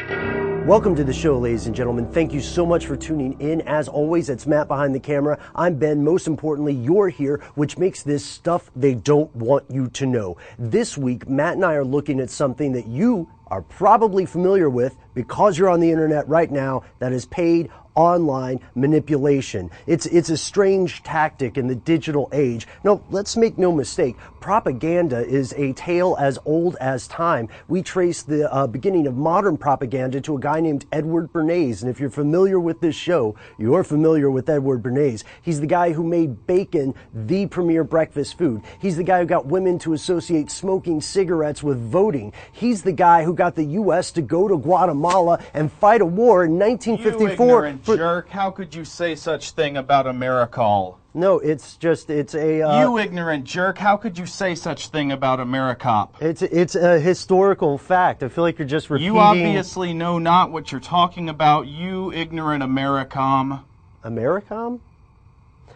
Welcome to the show, ladies and gentlemen. Thank you so much for tuning in. As always, it's Matt behind the camera. I'm Ben. Most importantly, you're here, which makes this stuff they don't want you to know. This week, Matt and I are looking at something that you are probably familiar with because you're on the internet right now, that is paid online manipulation. It's a strange tactic in the digital age. No, let's make no mistake. Propaganda is a tale as old as time. We trace the beginning of modern propaganda to a guy named Edward Bernays. And if you're familiar with this show, you're familiar with Edward Bernays. He's the guy who made bacon the premier breakfast food. He's the guy who got women to associate smoking cigarettes with voting. He's the guy who got the U.S. to go to Guatemala and fight a war in 1954. You ignorant jerk, how could you say such thing about Americol? No, it's a... you ignorant jerk, how could you say such thing about Americop? It's a historical fact. I feel like you're just repeating... You obviously know not what you're talking about, you ignorant Americom. Americom?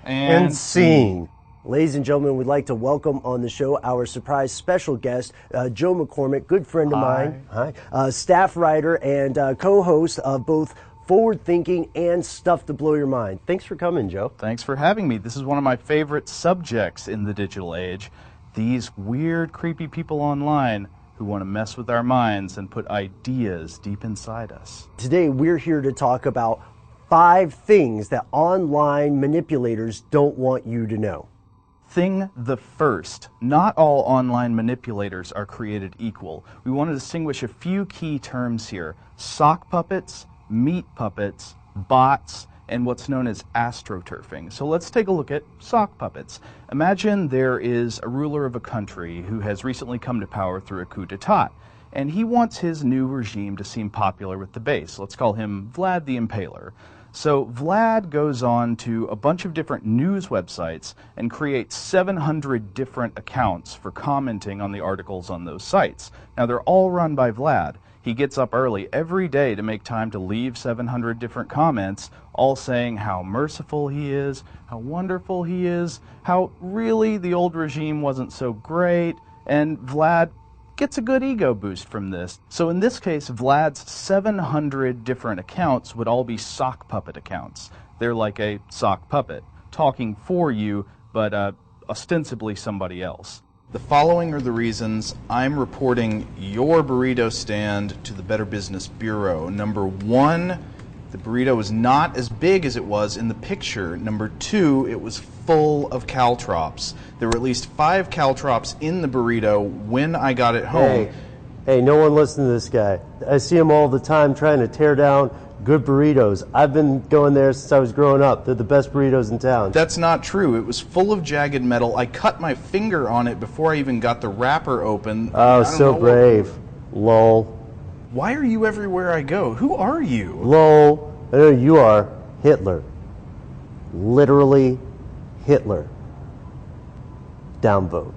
And scene. Ladies and gentlemen, we'd like to welcome on the show our surprise special guest, Joe McCormick, good friend of mine. Hi. Staff writer and co-host of both Forward Thinking and Stuff to Blow Your Mind. Thanks for coming, Joe. Thanks for having me. This is one of my favorite subjects in the digital age. These weird, creepy people online who want to mess with our minds and put ideas deep inside us. Today, we're here to talk about 5 things that online manipulators don't want you to know. Thing the first, not all online manipulators are created equal. We want to distinguish a few key terms here. Sock puppets, meat puppets, bots, and what's known as astroturfing. So let's take a look at sock puppets. Imagine there is a ruler of a country who has recently come to power through a coup d'etat, and he wants his new regime to seem popular with the base. Let's call him Vlad the Impaler. So Vlad goes on to a bunch of different news websites and creates 700 different accounts for commenting on the articles on those sites. Now they're all run by Vlad. He gets up early every day to make time to leave 700 different comments, all saying how merciful he is, how wonderful he is, how really the old regime wasn't so great, and Vlad gets a good ego boost from this. So in this case, Vlad's 700 different accounts would all be sock puppet accounts. They're like a sock puppet, talking for you, but ostensibly somebody else. The following are the reasons I'm reporting your burrito stand to the Better Business Bureau. Number 1, the burrito is not as big as it was in the picture. Number 2, it was full of caltrops. There were at least 5 caltrops in the burrito when I got it home. Hey, no one listen to this guy. I see him all the time trying to tear down good burritos. I've been going there since I was growing up. They're the best burritos in town. That's not true. It was full of jagged metal. I cut my finger on it before I even got the wrapper open. Oh, so brave. Lol. Why are you everywhere I go? Who are you? Lol. I know you are. Hitler. Literally Hitler. Downvote.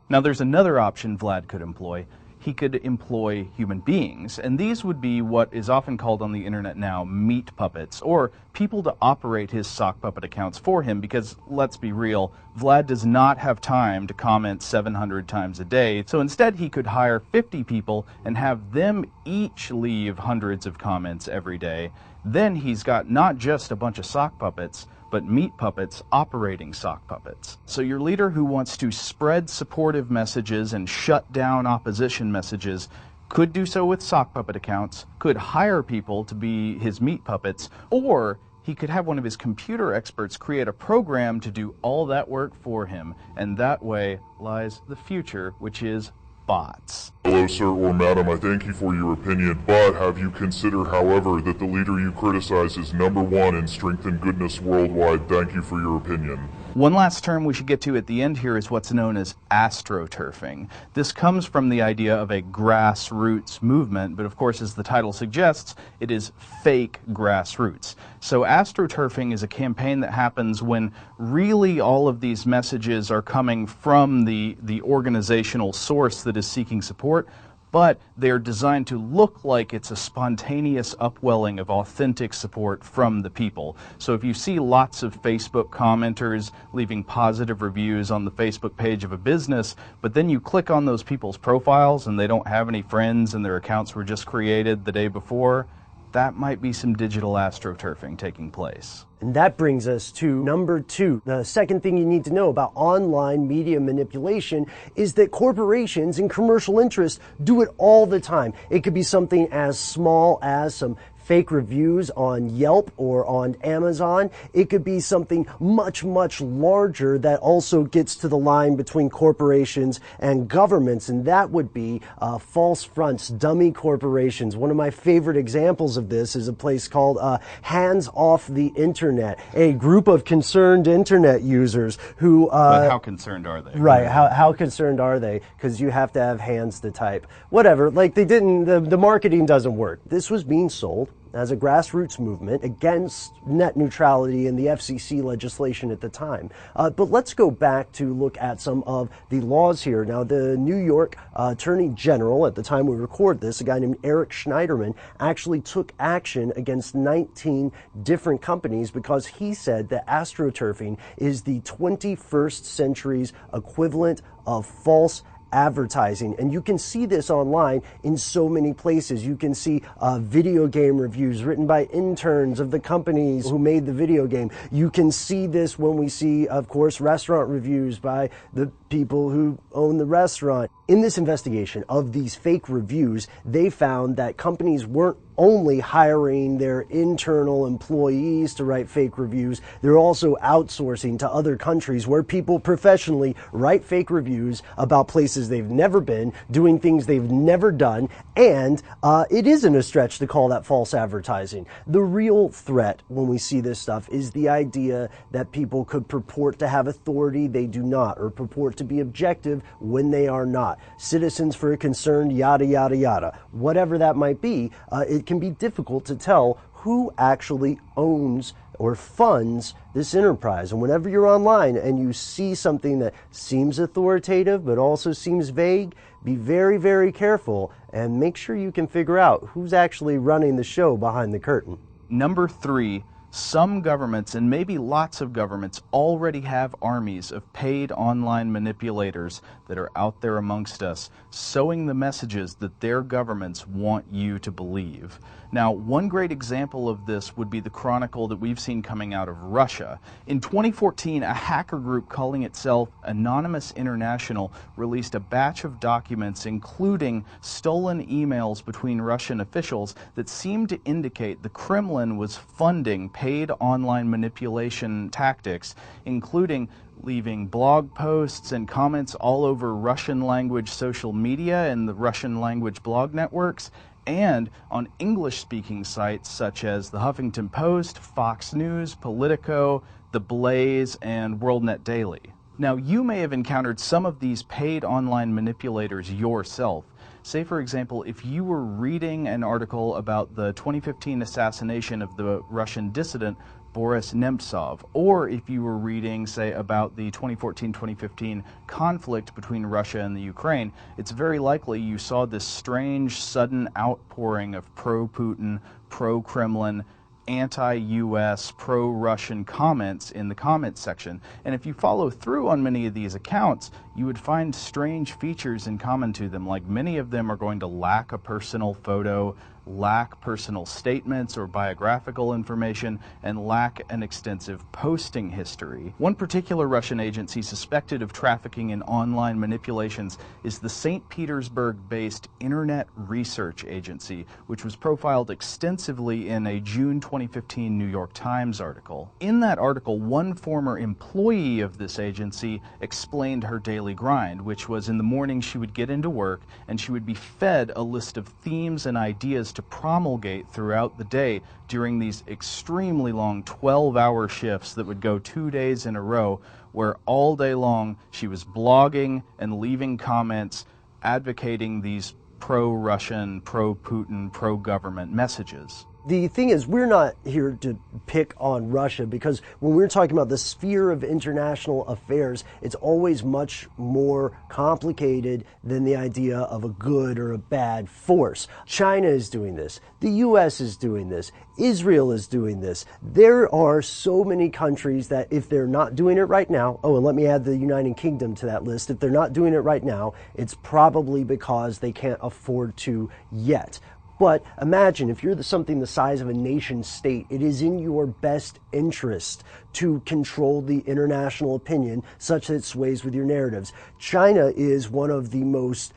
Now there's another option Vlad could employ. He could employ human beings, and these would be what is often called on the internet now meat puppets, or people to operate his sock puppet accounts for him, because let's be real, Vlad does not have time to comment 700 times a day, so instead he could hire 50 people and have them each leave hundreds of comments every day. Then he's got not just a bunch of sock puppets, but meat puppets operating sock puppets. So your leader who wants to spread supportive messages and shut down opposition messages could do so with sock puppet accounts, could hire people to be his meat puppets, or he could have one of his computer experts create a program to do all that work for him. And that way lies the future, which is bots. Hello, sir or madam. I thank you for your opinion, but have you considered, however, that the leader you criticize is #1 in strength and goodness worldwide? Thank you for your opinion. One last term we should get to at the end here is what's known as astroturfing. This comes from the idea of a grassroots movement, but of course, as the title suggests, it is fake grassroots. So astroturfing is a campaign that happens when really all of these messages are coming from the organizational source that is seeking support, but they're designed to look like it's a spontaneous upwelling of authentic support from the people. So if you see lots of Facebook commenters leaving positive reviews on the Facebook page of a business, but then you click on those people's profiles and they don't have any friends and their accounts were just created the day before, that might be some digital astroturfing taking place. And that brings us to number 2. The second thing you need to know about online media manipulation is that corporations and commercial interests do it all the time. It could be something as small as some fake reviews on Yelp or on Amazon. It could be something much, much larger that also gets to the line between corporations and governments, and that would be false fronts, dummy corporations. One of my favorite examples of this is a place called Hands Off the Internet, a group of concerned internet users who... but how concerned are they? Right, how concerned are they? Because you have to have hands to type. Whatever, like they didn't, the marketing doesn't work. This was being sold as a grassroots movement against net neutrality and the FCC legislation at the time. But let's go back to look at some of the laws here. Now, the New York Attorney General, at the time we record this, a guy named Eric Schneiderman, actually took action against 19 different companies because he said that astroturfing is the 21st century's equivalent of false advertising. And you can see this online in so many places. You can see video game reviews written by interns of the companies who made the video game. You can see this when we see, of course, restaurant reviews by the people who own the restaurant. In this investigation of these fake reviews, they found that companies weren't only hiring their internal employees to write fake reviews, they're also outsourcing to other countries where people professionally write fake reviews about places they've never been, doing things they've never done, and it isn't a stretch to call that false advertising. The real threat when we see this stuff is the idea that people could purport to have authority they do not, or purport to be objective when they are not. Citizens for a concerned, yada, yada, yada. Whatever that might be, it can be difficult to tell who actually owns or funds this enterprise. And whenever you're online and you see something that seems authoritative but also seems vague, be very, very careful and make sure you can figure out who's actually running the show behind the curtain. Number 3, some governments, and maybe lots of governments, already have armies of paid online manipulators that are out there amongst us, sowing the messages that their governments want you to believe. Now, one great example of this would be the chronicle that we've seen coming out of Russia. In 2014, a hacker group calling itself Anonymous International released a batch of documents including stolen emails between Russian officials that seemed to indicate the Kremlin was funding paid online manipulation tactics, including leaving blog posts and comments all over Russian language social media and the Russian language blog networks, and on English-speaking sites such as the Huffington Post, Fox News, Politico, The Blaze, and WorldNet Daily. Now, you may have encountered some of these paid online manipulators yourself. Say, for example, if you were reading an article about the 2015 assassination of the Russian dissident Boris Nemtsov, or if you were reading, say, about the 2014-2015 conflict between Russia and the Ukraine, it's very likely you saw this strange, sudden outpouring of pro-Putin, pro-Kremlin, anti-US, pro-Russian comments in the comments section. And if you follow through on many of these accounts, you would find strange features in common to them, like many of them are going to lack a personal photo, lack personal statements or biographical information, and lack an extensive posting history. One particular Russian agency suspected of trafficking in online manipulations is the St. Petersburg-based Internet Research Agency, which was profiled extensively in a June 2015 New York Times article. In that article, one former employee of this agency explained her daily grind, which was in the morning she would get into work and she would be fed a list of themes and ideas to promulgate throughout the day during these extremely long 12-hour shifts that would go 2 days in a row, where all day long she was blogging and leaving comments advocating these pro-Russian, pro-Putin, pro-government messages. The thing is, we're not here to pick on Russia, because when we're talking about the sphere of international affairs, it's always much more complicated than the idea of a good or a bad force. China is doing this. The U.S. is doing this. Israel is doing this. There are so many countries that if they're not doing it right now, oh, and let me add the United Kingdom to that list, if they're not doing it right now, it's probably because they can't afford to yet. But imagine if you're something the size of a nation state, it is in your best interest to control the international opinion such that it sways with your narratives. China is one of the most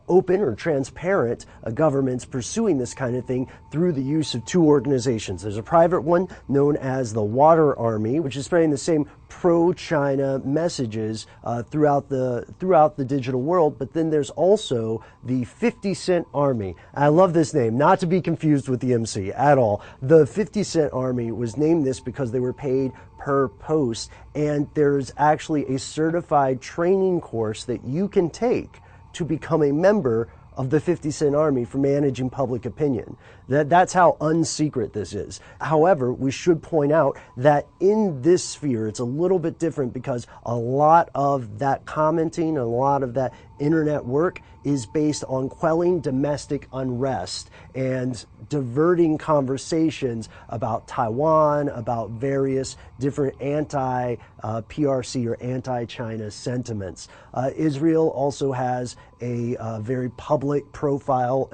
open or transparent governments pursuing this kind of thing through the use of two organizations. There's a private one known as the Water Army, which is spreading the same pro-China messages throughout the digital world. But then there's also the 50 Cent Army. I love this name, not to be confused with the MC at all. The 50 Cent Army was named this because they were paid per post, and there's actually a certified training course that you can take to become a member of the 50 Cent Army for managing public opinion. That's how unsecret this is. However, we should point out that in this sphere, it's a little bit different because a lot of that commenting, a lot of that internet work is based on quelling domestic unrest and diverting conversations about Taiwan, about various different anti-PRC or anti-China sentiments. Israel also has a very public profile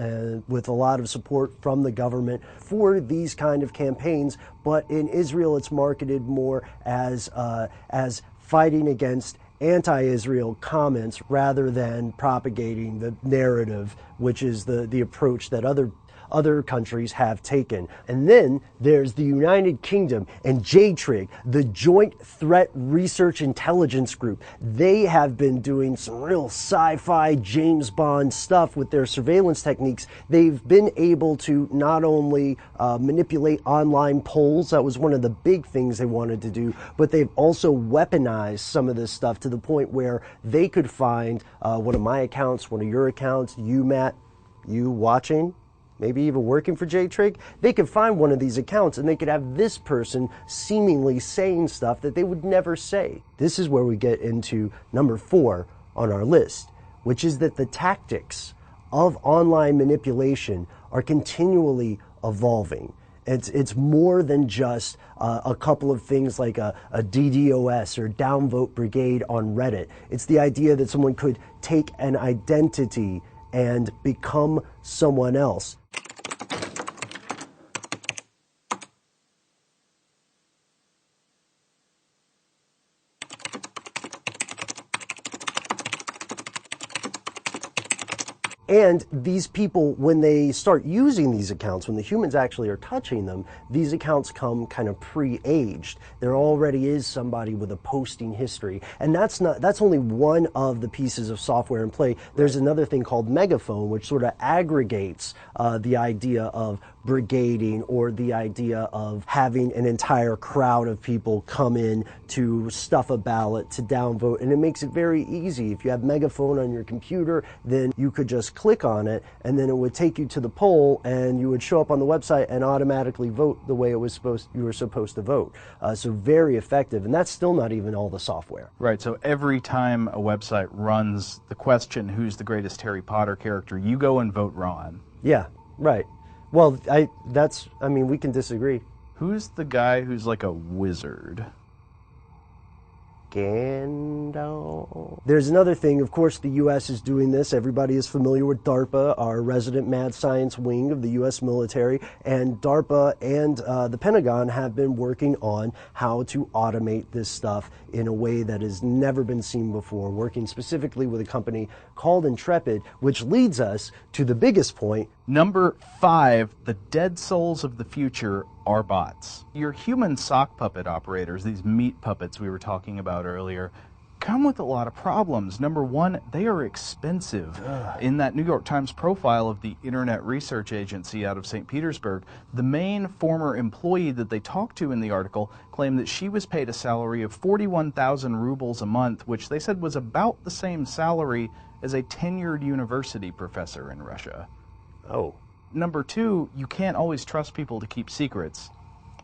with a lot of support from the government for these kind of campaigns, but in Israel it's marketed more as fighting against anti-Israel comments rather than propagating the narrative, which is the approach that other countries have taken. And then there's the United Kingdom and JTRIG, the Joint Threat Research Intelligence Group. They have been doing some real sci-fi James Bond stuff with their surveillance techniques. They've been able to not only manipulate online polls, that was one of the big things they wanted to do, but they've also weaponized some of this stuff to the point where they could find one of my accounts, one of your accounts, you, Matt, you watching, maybe even working for JTRIG, they could find one of these accounts and they could have this person seemingly saying stuff that they would never say. This is where we get into number 4 on our list, which is that the tactics of online manipulation are continually evolving. It's more than just a couple of things like a DDoS or downvote brigade on Reddit. It's the idea that someone could take an identity and become someone else. And these people, when they start using these accounts, when the humans actually are touching them, these accounts come kind of pre-aged. There already is somebody with a posting history. And that's only one of the pieces of software in play. There's another thing called Megaphone, which sort of aggregates the idea of brigading or the idea of having an entire crowd of people come in to stuff a ballot, to downvote. And it makes it very easy. If you have Megaphone on your computer, then you could just click on it and then it would take you to the poll and you would show up on the website and automatically vote the way you were supposed to vote. So very effective. And that's still not even all the software. Right. So every time a website runs the question, who's the greatest Harry Potter character, you go and vote Ron. Yeah, right. Well, we can disagree. Who's the guy who's like a wizard? Gandalf. There's another thing, of course, the U.S. is doing this. Everybody is familiar with DARPA, our resident mad science wing of the U.S. military, and DARPA and the Pentagon have been working on how to automate this stuff in a way that has never been seen before, working specifically with a company called Intrepid, which leads us to the biggest point. Number 5, the dead souls of the future are bots. Your human sock puppet operators, these meat puppets we were talking about earlier, come with a lot of problems. Number 1, they are expensive. In that New York Times profile of the Internet Research Agency out of St. Petersburg, the main former employee that they talked to in the article claimed that she was paid a salary of 41,000 rubles a month, which they said was about the same salary as a tenured university professor in Russia. Oh. number two, you can't always trust people to keep secrets.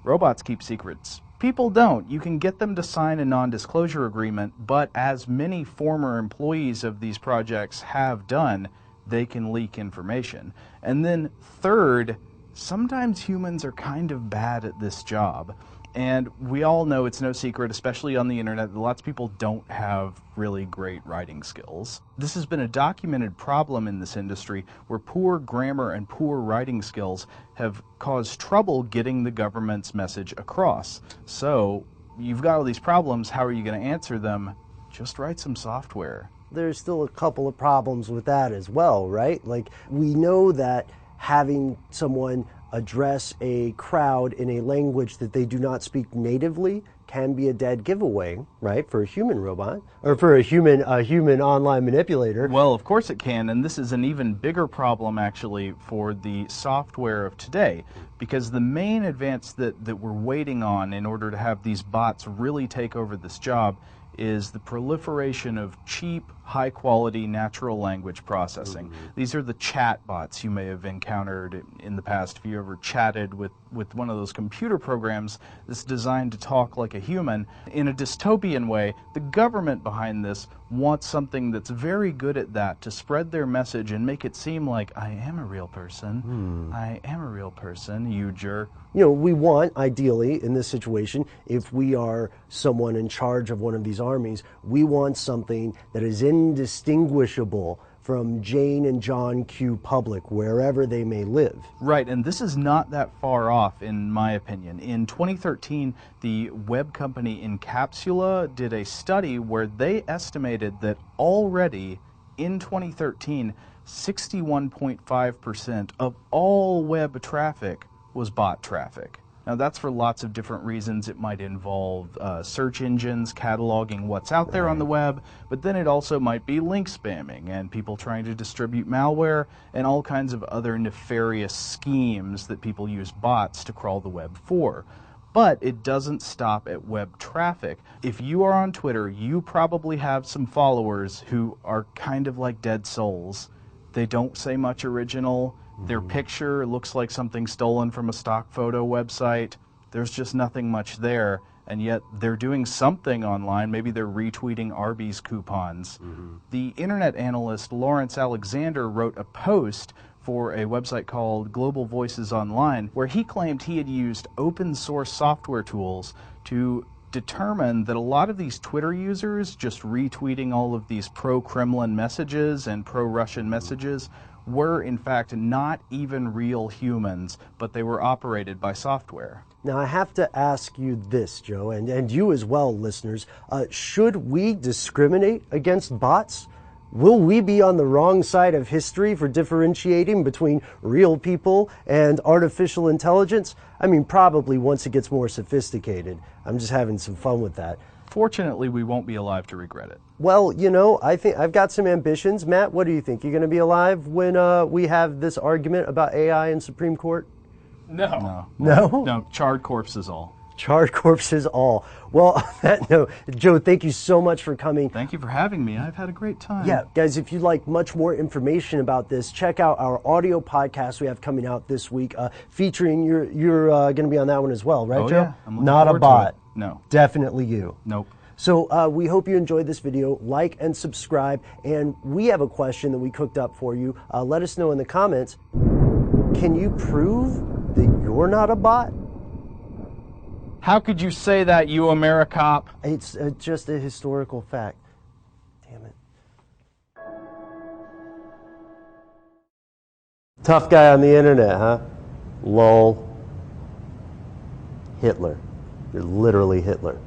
Robots keep secrets. People don't. You can get them to sign a non-disclosure agreement, but as many former employees of these projects have done, they can leak information. And then third, sometimes humans are kind of bad at this job. And we all know it's no secret, especially on the internet, that lots of people don't have really great writing skills. This has been a documented problem in this industry where poor grammar and poor writing skills have caused trouble getting the government's message across. So you've got all these problems, how are you going to answer them? Just write some software. There's still a couple of problems with that as well, right? Like, we know that having someone address a crowd in a language that they do not speak natively can be a dead giveaway, right, for a human robot, or for a human online manipulator. Well, of course it can, and this is an even bigger problem, actually, for the software of today, because the main advance that we're waiting on in order to have these bots really take over this job is the proliferation of cheap, high-quality natural language processing. These are the chat bots you may have encountered in the past if you ever chatted with one of those computer programs that's designed to talk like a human. In a dystopian way, the government behind this wants something that's very good at that, to spread their message and make it seem like, I am a real person, I am a real person, you jerk. You know, we want, ideally, in this situation, if we are someone in charge of one of these armies, we want something that is indistinguishable from Jane and John Q. Public, wherever they may live. Right, and this is not that far off, in my opinion. In 2013, the web company Incapsula did a study where they estimated that already in 2013, 61.5% of all web traffic was bot traffic. Now that's for lots of different reasons. It might involve search engines cataloging what's out there on the web, but then it also might be link spamming and people trying to distribute malware and all kinds of other nefarious schemes that people use bots to crawl the web for. But it doesn't stop at web traffic. If you are on Twitter, you probably have some followers who are kind of like dead souls. They don't say much original. Their picture looks like something stolen from a stock photo website. There's just nothing much there, and yet they're doing something online. Maybe they're retweeting Arby's coupons. The internet analyst Lawrence Alexander wrote a post for a website called Global Voices Online, where he claimed he had used open source software tools to determine that a lot of these Twitter users just retweeting all of these pro-Kremlin messages and pro-Russian messages were in fact not even real humans, but they were operated by software. Now I have to ask you this, Joe, and you as well, listeners. Should we discriminate against bots? Will we be on the wrong side of history for differentiating between real people and artificial intelligence? I mean, probably once it gets more sophisticated. I'm just having some fun with that. Fortunately, we won't be alive to regret it. Well, you know, I think I've got some ambitions. Matt, what do you think? You're going to be alive when we have this argument about AI in Supreme Court? No. No? Charred corpses all. Charred corpses all. Well, on that note, Joe, thank you so much for coming. Thank you for having me. I've had a great time. Yeah, guys, if you'd like much more information about this, check out our audio podcast we have coming out this week, featuring you're going to be on that one as well, right, Joe? Yeah. I'm looking Not a forward to bot. it. No. Definitely you. Nope. So we hope you enjoyed this video. Like and subscribe. And we have a question that we cooked up for you. Let us know in the comments. Can you prove that you're not a bot? How could you say that, you AmeriCop? It's just a historical fact. Damn it. Tough guy on the internet, huh? Lol. Hitler. You're literally Hitler.